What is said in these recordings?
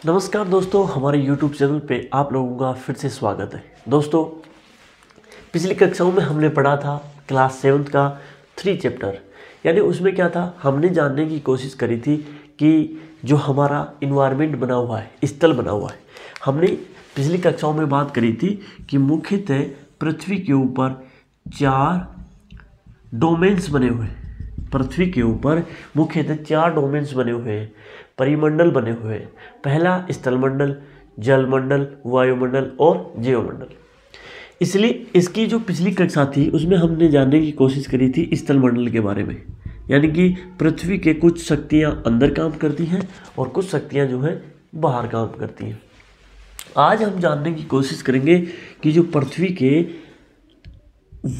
नमस्कार दोस्तों, हमारे YouTube चैनल पे आप लोगों का फिर से स्वागत है। दोस्तों, पिछली कक्षाओं में हमने पढ़ा था क्लास 7 का 3 चैप्टर, यानी उसमें क्या था, हमने जानने की कोशिश करी थी कि जो हमारा इन्वायरमेंट बना हुआ है, स्थल बना हुआ है, हमने पिछली कक्षाओं में बात करी थी कि मुख्यतः पृथ्वी के ऊपर 4 डोमेन्स बने हुए हैं। पृथ्वी के ऊपर मुख्यतः 4 डोमेन्स बने हुए हैं, परिमंडल बने हुए हैं। पहला स्थलमंडल, जलमंडल, वायुमंडल और जीवमंडल। इसलिए इसकी जो पिछली कक्षा थी उसमें हमने जानने की कोशिश करी थी स्थलमंडल के बारे में, यानी कि पृथ्वी के कुछ शक्तियां अंदर काम करती हैं और कुछ शक्तियां जो है बाहर काम करती हैं। आज हम जानने की कोशिश करेंगे कि जो पृथ्वी के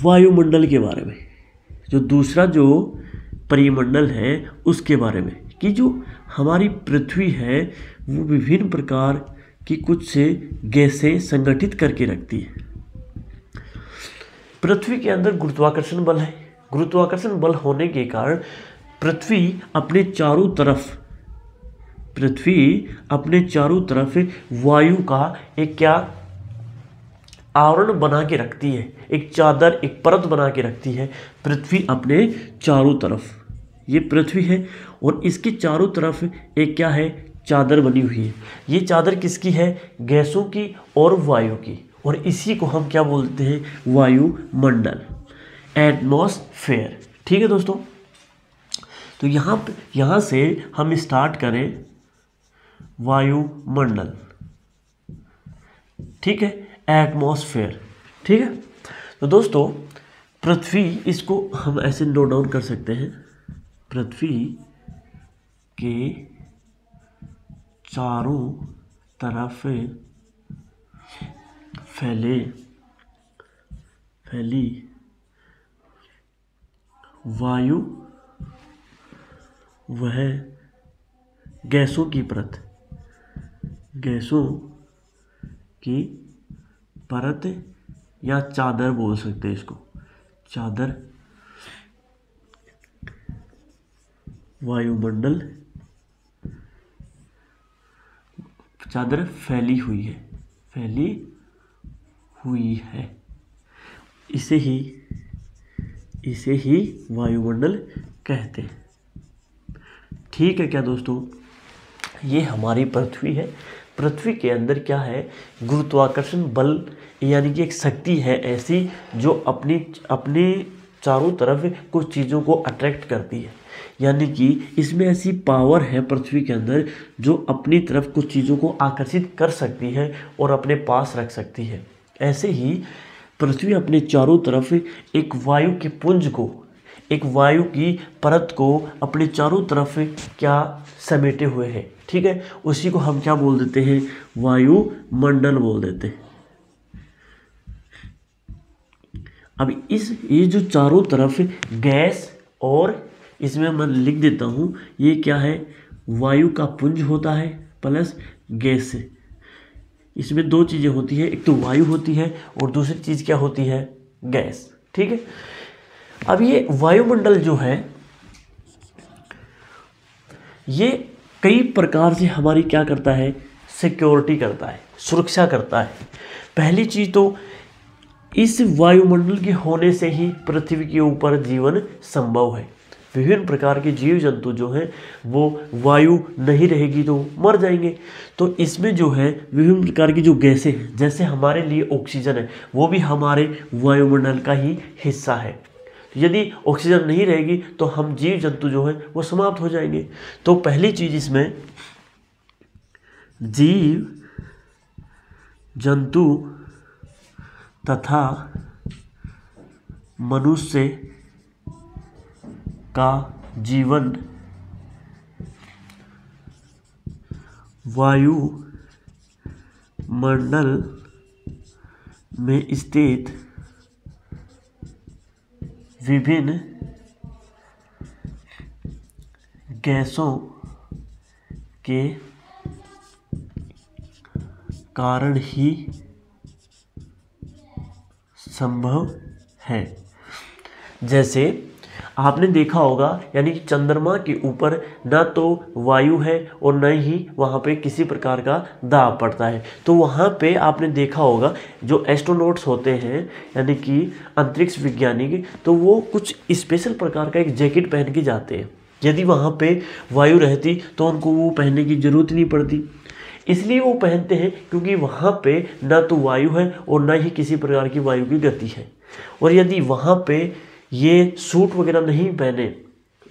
वायुमंडल के बारे में, जो दूसरा जो परिमंडल है उसके बारे में, कि जो हमारी पृथ्वी है वो विभिन्न प्रकार की कुछ से गैसें संगठित करके रखती है। पृथ्वी के अंदर गुरुत्वाकर्षण बल है। गुरुत्वाकर्षण बल होने के कारण पृथ्वी अपने चारों तरफ वायु का एक क्या आवरण बना के रखती है, एक चादर, एक परत बना के रखती है पृथ्वी अपने चारों तरफ। ये पृथ्वी है और इसके चारों तरफ एक क्या है, चादर बनी हुई है। ये चादर किसकी है? गैसों की और वायु की, और इसी को हम क्या बोलते हैं? वायुमंडल, एटमॉस्फेयर। ठीक है दोस्तों, तो यहाँ से हम स्टार्ट करें वायुमंडल, ठीक है, एटमॉस्फेयर। ठीक है, तो दोस्तों पृथ्वी, इसको हम ऐसे नोट डाउन कर सकते हैं, पृथ्वी के चारों तरफ फैली वायु वह गैसों की परत या चादर बोल सकते हैं इसको, चादर, वायुमंडल, चादर फैली हुई है, इसे ही वायुमंडल कहते हैं। ठीक है क्या दोस्तों, ये हमारी पृथ्वी है। पृथ्वी के अंदर क्या है? गुरुत्वाकर्षण बल, यानी कि एक शक्ति है ऐसी जो अपने चारों तरफ कुछ चीज़ों को अट्रैक्ट करती है, यानी कि इसमें ऐसी पावर है पृथ्वी के अंदर जो अपनी तरफ कुछ चीज़ों को आकर्षित कर सकती है और अपने पास रख सकती है। ऐसे ही पृथ्वी अपने चारों तरफ एक वायु के पुंज को, एक वायु की परत को अपने चारों तरफ क्या समेटे हुए है। ठीक है, उसी को हम क्या बोल देते हैं? वायुमंडल बोल देते हैं। अब ये जो चारों तरफ गैस, और इसमें मैं लिख देता हूं, ये क्या है? वायु का पुंज होता है प्लस गैस से। इसमें 2 चीज़ें होती है, एक तो वायु होती है और दूसरी चीज़ क्या होती है? गैस। ठीक है, अब ये वायुमंडल जो है ये कई प्रकार से हमारी क्या करता है? सिक्योरिटी करता है, सुरक्षा करता है। पहली चीज़ तो इस वायुमंडल के होने से ही पृथ्वी के ऊपर जीवन संभव है। विभिन्न प्रकार के जीव जंतु जो हैं वो वायु नहीं रहेगी तो मर जाएंगे। तो इसमें जो है विभिन्न प्रकार की जो गैसें हैं, जैसे हमारे लिए ऑक्सीजन है, वो भी हमारे वायुमंडल का ही हिस्सा है। यदि ऑक्सीजन नहीं रहेगी तो हम जीव जंतु जो हैं वो समाप्त हो जाएंगे। तो पहली चीज़ इसमें जीव जंतु तथा मनुष्य का जीवन वायुमंडल में स्थित विभिन्न गैसों के कारण ही संभव है। जैसे आपने देखा होगा, यानी कि चंद्रमा के ऊपर ना तो वायु है और न ही वहाँ पे किसी प्रकार का दाब पड़ता है। तो वहाँ पे आपने देखा होगा जो एस्ट्रोनॉट्स होते हैं यानी कि अंतरिक्ष वैज्ञानिक, तो वो कुछ स्पेशल प्रकार का एक जैकेट पहन के जाते हैं। यदि वहाँ पे वायु रहती तो उनको वो पहनने की ज़रूरत नहीं पड़ती, इसलिए वो पहनते हैं क्योंकि वहाँ पे ना तो वायु है और ना ही किसी प्रकार की वायु की गति है। और यदि वहाँ पे ये सूट वगैरह नहीं पहने,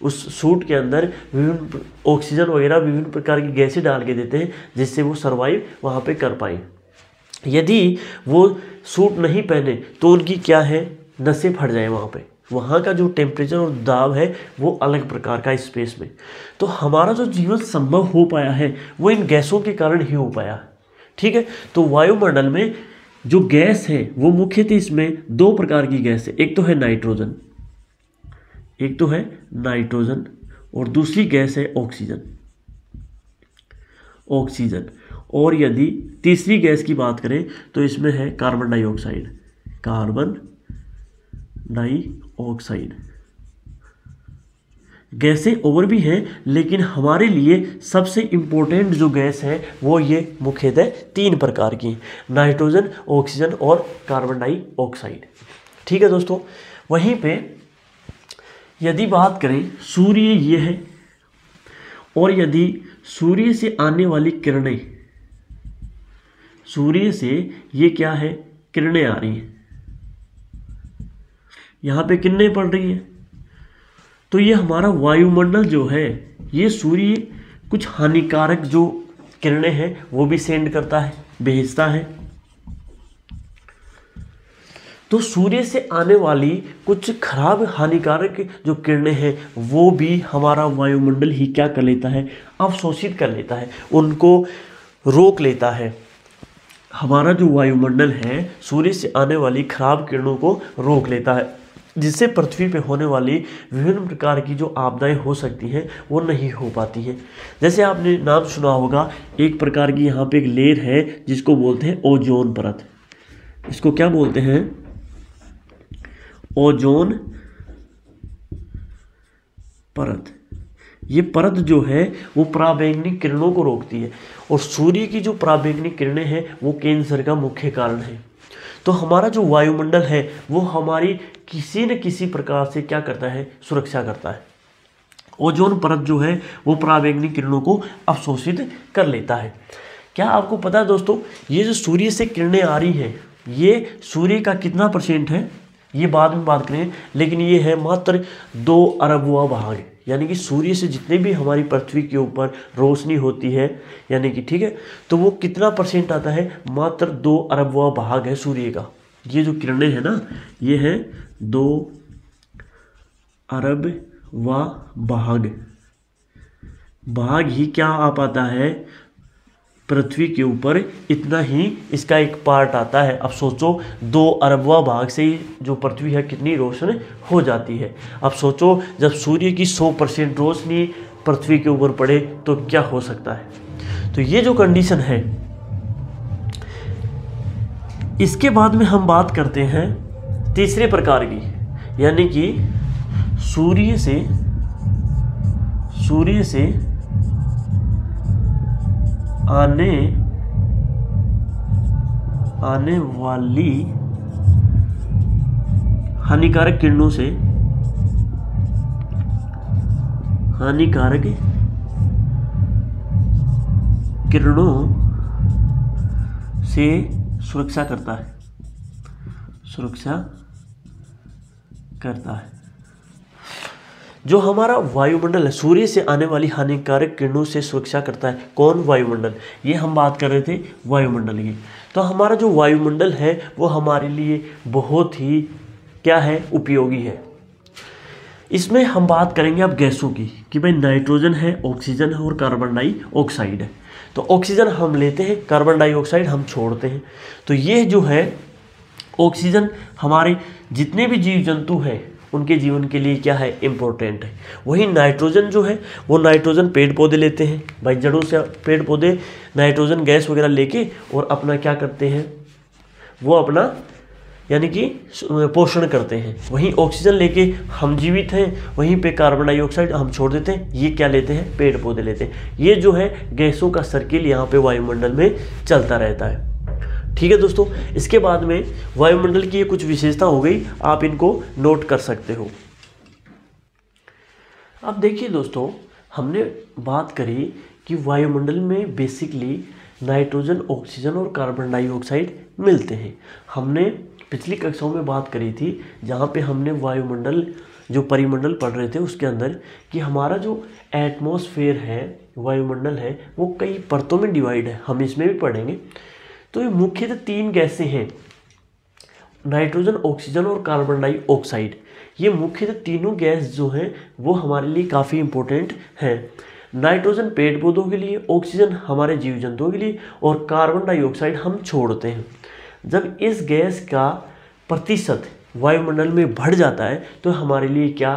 उस सूट के अंदर विभिन्न ऑक्सीजन वगैरह विभिन्न प्रकार की गैसें डाल के देते हैं जिससे वो सर्वाइव वहाँ पे कर पाए। यदि वो सूट नहीं पहने तो उनकी क्या है, नसें फट जाए वहाँ पे। वहाँ का जो टेम्परेचर और दाब है वो अलग प्रकार का स्पेस में। तो हमारा जो जीवन संभव हो पाया है वो इन गैसों के कारण ही हो पाया, ठीक है। तो वायुमंडल में जो गैस है वो मुख्यतः इसमें दो प्रकार की गैस है, एक तो है नाइट्रोजन और दूसरी गैस है ऑक्सीजन। और यदि तीसरी गैस की बात करें तो इसमें है कार्बन डाइऑक्साइड। गैसें और भी हैं, लेकिन हमारे लिए सबसे इम्पोर्टेंट जो गैस है वो ये मुख्यतः तीन प्रकार की, नाइट्रोजन, ऑक्सीजन और कार्बन डाइऑक्साइड, ठीक है दोस्तों। वहीं पे यदि बात करें सूर्य ये है, और यदि सूर्य से आने वाली किरणें, सूर्य से ये क्या है, किरणें आ रही हैं, यहाँ पे किरणें पड़ रही हैं, तो ये हमारा वायुमंडल जो है ये सूर्य कुछ हानिकारक जो किरणें हैं वो भी सेंड करता है, भेजता है। तो सूर्य से आने वाली कुछ खराब हानिकारक जो किरणें हैं वो भी हमारा वायुमंडल ही क्या कर लेता है, अवशोषित कर लेता है, उनको रोक लेता है। हमारा जो वायुमंडल है सूर्य से आने वाली खराब किरणों को रोक लेता है, जिससे पृथ्वी पे होने वाली विभिन्न प्रकार की जो आपदाएं हो सकती हैं वो नहीं हो पाती हैं। जैसे आपने नाम सुना होगा, एक प्रकार की यहाँ पे एक लेयर है जिसको बोलते हैं ओजोन परत। इसको क्या बोलते हैं, ओजोन परत। ये परत जो है वो पराबैंगनी किरणों को रोकती है, और सूर्य की जो पराबैंगनी किरणें हैं वो कैंसर का मुख्य कारण है। तो हमारा जो वायुमंडल है वो हमारी किसी न किसी प्रकार से क्या करता है, सुरक्षा करता है। ओजोन परत जो है वो पराबैंगनी किरणों को अवशोषित कर लेता है। क्या आपको पता है दोस्तों, ये जो सूर्य से किरणें आ रही हैं ये सूर्य का कितना % है, ये बाद में बात करें, लेकिन ये है मात्र 2 अरबवां भाग। यानी कि सूर्य से जितने भी हमारी पृथ्वी के ऊपर रोशनी होती है, यानी कि ठीक है, तो वो कितना % आता है, मात्र 2 अरबवां भाग है सूर्य का। ये जो किरणें हैं ना, ये है 2 अरबवां भाग ही क्या आ पाता है पृथ्वी के ऊपर, इतना ही इसका एक पार्ट आता है। अब सोचो 2 अरबवां भाग से ही जो पृथ्वी है कितनी रोशन हो जाती है। अब सोचो जब सूर्य की 100% रोशनी पृथ्वी के ऊपर पड़े तो क्या हो सकता है। तो ये जो कंडीशन है, इसके बाद में हम बात करते हैं तीसरे प्रकार की, यानी कि सूर्य से आने वाली हानिकारक किरणों से सुरक्षा करता है। जो हमारा वायुमंडल है सूर्य से आने वाली हानिकारक किरणों से सुरक्षा करता है। कौन, वायुमंडल। ये हम बात कर रहे थे वायुमंडल की। तो हमारा जो वायुमंडल है वो हमारे लिए बहुत ही क्या है, उपयोगी है। इसमें हम बात करेंगे अब गैसों की, कि भाई नाइट्रोजन है, ऑक्सीजन है और कार्बन डाइऑक्साइड है। तो ऑक्सीजन हम लेते हैं, कार्बन डाइऑक्साइड हम छोड़ते हैं। तो ये जो है ऑक्सीजन हमारे जितने भी जीव जंतु हैं उनके जीवन के लिए क्या है, इम्पोर्टेंट है। वही नाइट्रोजन जो है वो नाइट्रोजन पेड़ पौधे लेते हैं, भाई जड़ों से पेड़ पौधे नाइट्रोजन गैस वगैरह लेके और अपना क्या करते हैं, वो अपना यानी कि पोषण करते हैं। वहीं ऑक्सीजन लेके हम जीवित हैं, वहीं पे कार्बन डाइऑक्साइड हम छोड़ देते हैं। ये क्या लेते हैं? पेड़ पौधे लेते हैं। ये जो है गैसों का सर्किल यहाँ पे वायुमंडल में चलता रहता है। ठीक है दोस्तों, इसके बाद में वायुमंडल की ये कुछ विशेषता हो गई, आप इनको नोट कर सकते हो। अब देखिए दोस्तों, हमने बात करी कि वायुमंडल में बेसिकली नाइट्रोजन, ऑक्सीजन और कार्बन डाइऑक्साइड मिलते हैं। हमने पिछली कक्षाओं में बात करी थी जहाँ पे हमने वायुमंडल जो परिमंडल पढ़ रहे थे उसके अंदर कि हमारा जो एटमॉस्फेयर है, वायुमंडल है, वो कई परतों में डिवाइड है। हम इसमें भी पढ़ेंगे। तो ये मुख्यतः 3 गैसें हैं, नाइट्रोजन, ऑक्सीजन और कार्बन डाइऑक्साइड। ये मुख्यतः तीनों गैस जो हैं वो हमारे लिए काफ़ी इंपॉर्टेंट हैं। नाइट्रोजन पेड़ पौधों के लिए, ऑक्सीजन हमारे जीव जंतुओं के लिए और कार्बन डाइऑक्साइड हम छोड़ते हैं। जब इस गैस का प्रतिशत वायुमंडल में बढ़ जाता है तो हमारे लिए क्या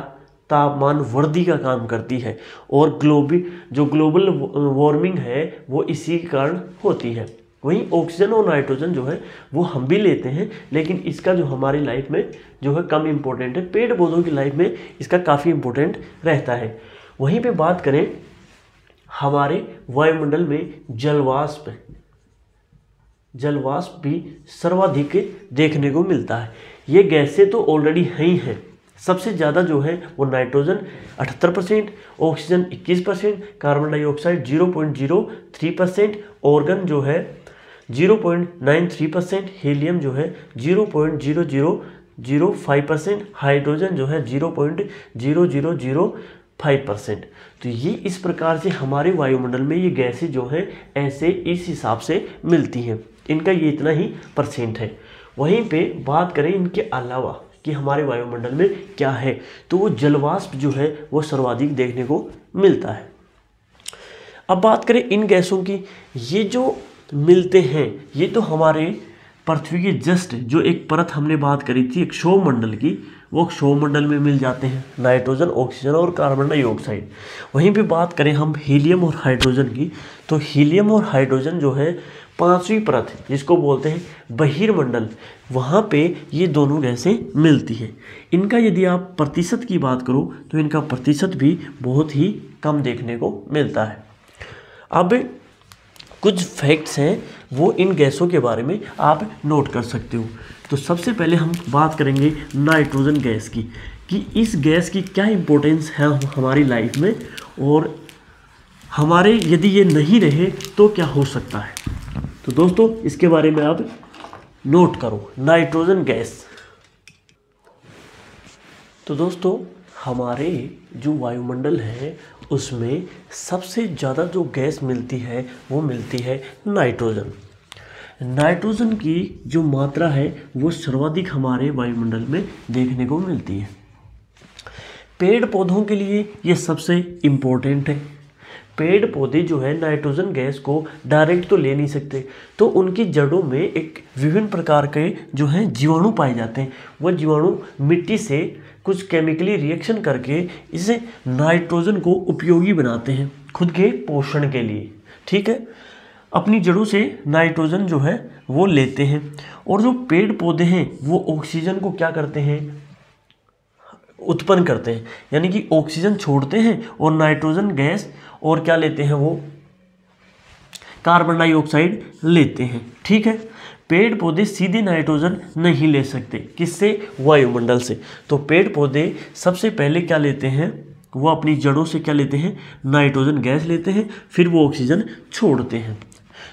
तापमान वृद्धि का काम करती है और ग्लोबल वार्मिंग है वो इसी के कारण होती है। वहीं ऑक्सीजन और नाइट्रोजन जो है वो हम भी लेते हैं, लेकिन इसका जो हमारी लाइफ में जो है कम इम्पोर्टेंट है। पेड़ पौधों की लाइफ में इसका काफ़ी इम्पोर्टेंट रहता है। वहीं पे बात करें हमारे वायुमंडल में जलवाष्प भी सर्वाधिक देखने को मिलता है। ये गैसें तो ऑलरेडी ही हैं। सबसे ज़्यादा जो है वो nitrogen 78%, oxygen 21%, carbon dioxide 0.03%, organ जो है 0.93%, हीलियम जो है 0.0005%, हाइड्रोजन जो है 0.0005%। तो ये इस प्रकार से हमारे वायुमंडल में ये गैसें जो हैं ऐसे इस हिसाब से मिलती हैं। इनका ये इतना ही % है। वहीं पे बात करें इनके अलावा कि हमारे वायुमंडल में क्या है, तो वो जलवाष्प जो है वो सर्वाधिक देखने को मिलता है। अब बात करें इन गैसों की, ये जो मिलते हैं ये तो हमारे पृथ्वी के जस्ट जो एक परत हमने बात करी थी एक क्षोभमंडल की, वो क्षोभमंडल में मिल जाते हैं नाइट्रोजन, ऑक्सीजन और कार्बन डाइऑक्साइड। वहीं पे बात करें हम हीलियम और हाइड्रोजन की, तो हीलियम और हाइड्रोजन जो है 5वीं परत जिसको बोलते हैं बहिर्मंडल, वहाँ पे ये दोनों गैसें मिलती हैं। इनका यदि आप प्रतिशत की बात करो तो इनका प्रतिशत भी बहुत ही कम देखने को मिलता है। अब कुछ फैक्ट्स हैं वो इन गैसों के बारे में आप नोट कर सकते हो। तो सबसे पहले हम बात करेंगे नाइट्रोजन गैस की कि इस गैस की क्या इम्पोर्टेंस है हमारी लाइफ में, और हमारे यदि ये नहीं रहे तो क्या हो सकता है। तो दोस्तों इसके बारे में आप नोट करो, नाइट्रोजन गैस। तो दोस्तों हमारे जो वायुमंडल है उसमें सबसे ज़्यादा जो गैस मिलती है वो मिलती है नाइट्रोजन। नाइट्रोजन की जो मात्रा है वो सर्वाधिक हमारे वायुमंडल में देखने को मिलती है। पेड़ पौधों के लिए ये सबसे इम्पोर्टेंट है। पेड़ पौधे जो है नाइट्रोजन गैस को डायरेक्ट तो ले नहीं सकते, तो उनकी जड़ों में एक विभिन्न प्रकार के जो हैं जीवाणु पाए जाते हैं। वह जीवाणु मिट्टी से कुछ केमिकली रिएक्शन करके इसे नाइट्रोजन को उपयोगी बनाते हैं खुद के पोषण के लिए। ठीक है, अपनी जड़ों से नाइट्रोजन जो है वो लेते हैं, और जो पेड़ पौधे हैं वो ऑक्सीजन को क्या करते हैं, उत्पन्न करते हैं, यानी कि ऑक्सीजन छोड़ते हैं और नाइट्रोजन गैस और क्या लेते हैं, वो कार्बन डाइऑक्साइड लेते हैं। ठीक है, पेड़ पौधे सीधे नाइट्रोजन नहीं ले सकते, किससे, वायुमंडल से। तो पेड़ पौधे सबसे पहले क्या लेते हैं, वो अपनी जड़ों से क्या लेते हैं, नाइट्रोजन गैस लेते हैं, फिर वो ऑक्सीजन छोड़ते हैं।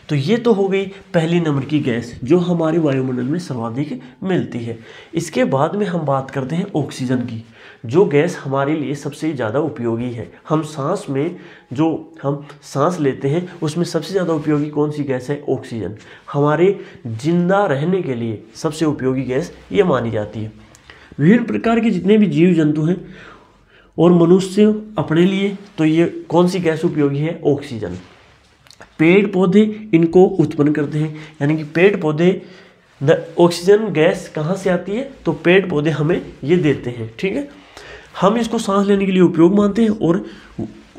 तो ये तो हो गई पहली नंबर की गैस जो हमारे वायुमंडल में सर्वाधिक मिलती है। इसके बाद में हम बात करते हैं ऑक्सीजन की, जो गैस हमारे लिए सबसे ज़्यादा उपयोगी है। हम सांस में जो हम सांस लेते हैं उसमें सबसे ज़्यादा उपयोगी कौन सी गैस है, ऑक्सीजन। हमारे जिंदा रहने के लिए सबसे उपयोगी गैस ये मानी जाती है। विभिन्न प्रकार के जितने भी जीव जंतु हैं और मनुष्य अपने लिए, तो ये कौन सी गैस उपयोगी है, ऑक्सीजन। पेड़ पौधे इनको उत्पन्न करते हैं, यानी कि पेड़ पौधे ऑक्सीजन गैस कहाँ से आती है, तो पेड़ पौधे हमें ये देते हैं। ठीक है, हम इसको सांस लेने के लिए उपयोग मानते हैं, और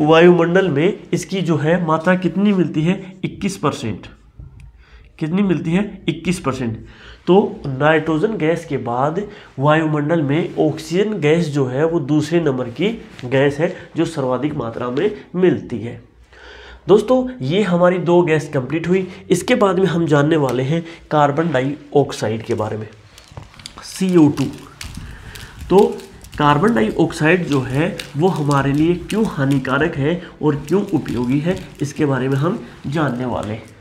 वायुमंडल में इसकी जो है मात्रा कितनी मिलती है, 21%। कितनी मिलती है 21%। तो नाइट्रोजन गैस के बाद वायुमंडल में ऑक्सीजन गैस जो है वो दूसरे नंबर की गैस है जो सर्वाधिक मात्रा में मिलती है। दोस्तों ये हमारी 2 गैस कंप्लीट हुई। इसके बाद में हम जानने वाले हैं कार्बन डाइऑक्साइड के बारे में, CO2। तो कार्बन डाइऑक्साइड जो है वो हमारे लिए क्यों हानिकारक है और क्यों उपयोगी है, इसके बारे में हम जानने वाले हैं।